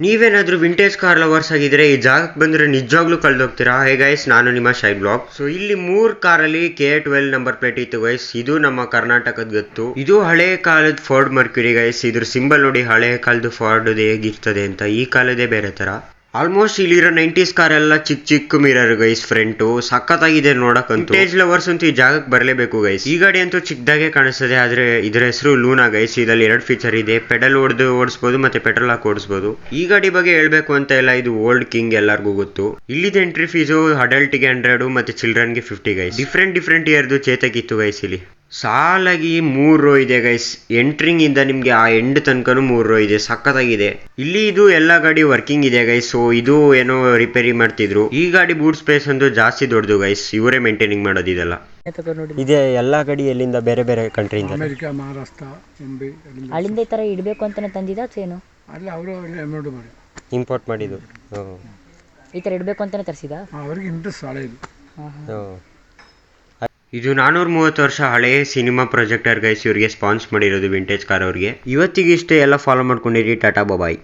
ನೀವೇನಾದ್ರೂ vintage car lovers ಆಗಿದ್ರೆ ಈ ಜಾಗಕ್ಕೆ ಬಂದ್ರೆ ನಿಜವಾಗ್ಲೂ ಕಳ್ದೋಗ್ತೀರಾ. ಹೇ ಗೈಸ್, ನಾನು ನಿಮ್ಮ ಶೈ ಬ್ಲಾಗ್. ಸೊ ಇಲ್ಲಿ 3 ಕಾರಲ್ಲಿ KA12 ನಂಬರ್ ಪ್ಲೇಟ್ ಇತ್ತು ಗೈಸ್. ಇದು ನಮ್ಮ ಕರ್ನಾಟಕದ ಗತ್ತು. ಇದು ಹಳೆ ಕಾಲದ ಫೋರ್ಡ್ ಮರ್ಕ್ಯುರಿ ಗೈಸ್. ಇದ್ರ ಸಿಂಬಲ್ ನೋಡಿ, ಹಳೆ ಕಾಲದ ಫೋರ್ಡ್ ಹೇಗಿರ್ತದೆ ಅಂತ. ಈ ಕಾಲದೇ ಬೇರೆ ತರ. ಆಲ್ಮೋಸ್ಟ್ ಇಲ್ಲಿರೋ 90s ಕಾರ್ ಎಲ್ಲ ಚಿಕ್ಕ ಚಿಕ್ಕ ಮಿರರ್ ಗೈಸ್. ಫ್ರಂಟು ಸಖತ್ತಾಗಿದೆ ನೋಡಕ್ಕಂತೂ. ವಿಂಟೇಜ್ ಲವರ್ಸ್ ಅಂತೂ ಈ ಜಾಗಕ್ಕೆ ಬರಲೇಬೇಕು ಗೈಸ್. ಈ ಗಾಡಿ ಅಂತೂ ಚಿಕ್ಕದಾಗೆ ಕಾಣಿಸ್ತದೆ, ಆದ್ರೆ ಇದರ ಹೆಸರು ಲೂನಾ ಗೈಸ್. ಇದರಲ್ಲಿ 2 ಫೀಚರ್ ಇದೆ. ಪೆಡಲ್ ಹೊಡೆದು ಓಡಿಸಬಹುದು ಮತ್ತೆ ಪೆಟ್ರೋಲ್ ಹಾಕಿ ಓಡಿಸಬಹುದು. ಈ ಗಾಡಿ ಬಗ್ಗೆ ಹೇಳ್ಬೇಕು ಅಂತ ಇಲ್ಲ, ಇದು ಓಲ್ಡ್ ಕಿಂಗ್, ಎಲ್ಲರಿಗೂ ಗೊತ್ತು. ಇಲ್ಲಿದೆ ಎಂಟ್ರಿ ಫೀಸು ಅಡಲ್ಟ್ಗೆ 100 ಮತ್ತೆ ಚಿಲ್ಡ್ರನ್ಗೆ 50 ಗೈಸ್. ಡಿಫ್ರೆಂಟ್ ಇಯರ್ದು ಚೇತಕ್ ಇತ್ತು ಗೈಸ್. ಇಲ್ಲಿ ಸಾಲಾಗಿ 3 ರೋ ಇದೆ ಗೈಸ್. ಎಂಟ್ರಿಂಗ್ ಇಂದ ನಿಮ್ಗೆ ಆ ಎಂಡ್ ತನಕನೂ 3 ರೋ ಇದೆ. ಸಖತ್ತಾಗಿದೆ. ಇಲ್ಲಿ ಇದು ಎಲ್ಲ ಗಾಡಿ ವರ್ಕಿಂಗ್ ಇದೆ ಗೈಸ್. ಸೊ ಇದು ಏನೋ ರಿಪೇರಿ ಮಾಡ್ತಿದ್ರು. ಈ ಗಾಡಿ ಬೂಟ್ ಸ್ಪೇಸ್ ಅಂತೂ ಜಾಸ್ತಿ ದೊಡ್ಡದು ಗೈಸ್. ಇವರೇ ಮೇಂಟೈನಿಂಗ್ ಮಾಡೋದಿದೆಲ್ಲ. ಇದೆ ಎಲ್ಲ ಗಾಡಿ ಎಲ್ಲಿಂದ ಬೇರೆ ಬೇರೆ ಕಂಟ್ರಿಯಿಂದ, ಅಮೆರಿಕ, ಮಹಾರಾಷ್ಟ್ರ, ಮುಂಬೈ ಅಲ್ಲಿಂದ ಈ ತರ ಇಡಬೇಕು ಅಂತಾನೆ ತಂದಿದ್ದಾ ಏನು? ಅಲ್ಲ, ಅವರು ಇಂಪೋರ್ಟ್ ಮಾಡಿದ್ದು. ಈ ತರ ಇಡಬೇಕು ಅಂತಾನೆ ತರಿಸಿದ. ಅವರಿಗೆ ಇಂಟ್ರೆಸ್ಟ್ ಹಳೆ ಇದು. ಇದು 430 ವರ್ಷ ಹಳೆಯ ಸಿನಿಮಾ ಪ್ರೊಜೆಕ್ಟರ್ ಗೈಸ್. ಇವರಿಗೆ ಸ್ಪಾನ್ಸ್ ಮಾಡಿರೋದು ವಿಂಟೇಜ್ ಕಾರ್ ಅವ್ರಿಗೆ. ಇವತ್ತಿಗಿಷ್ಟೇ. ಎಲ್ಲ ಫಾಲೋ ಮಾಡ್ಕೊಂಡಿರಿ. ಟಾಟಾ ಬಾಯ್.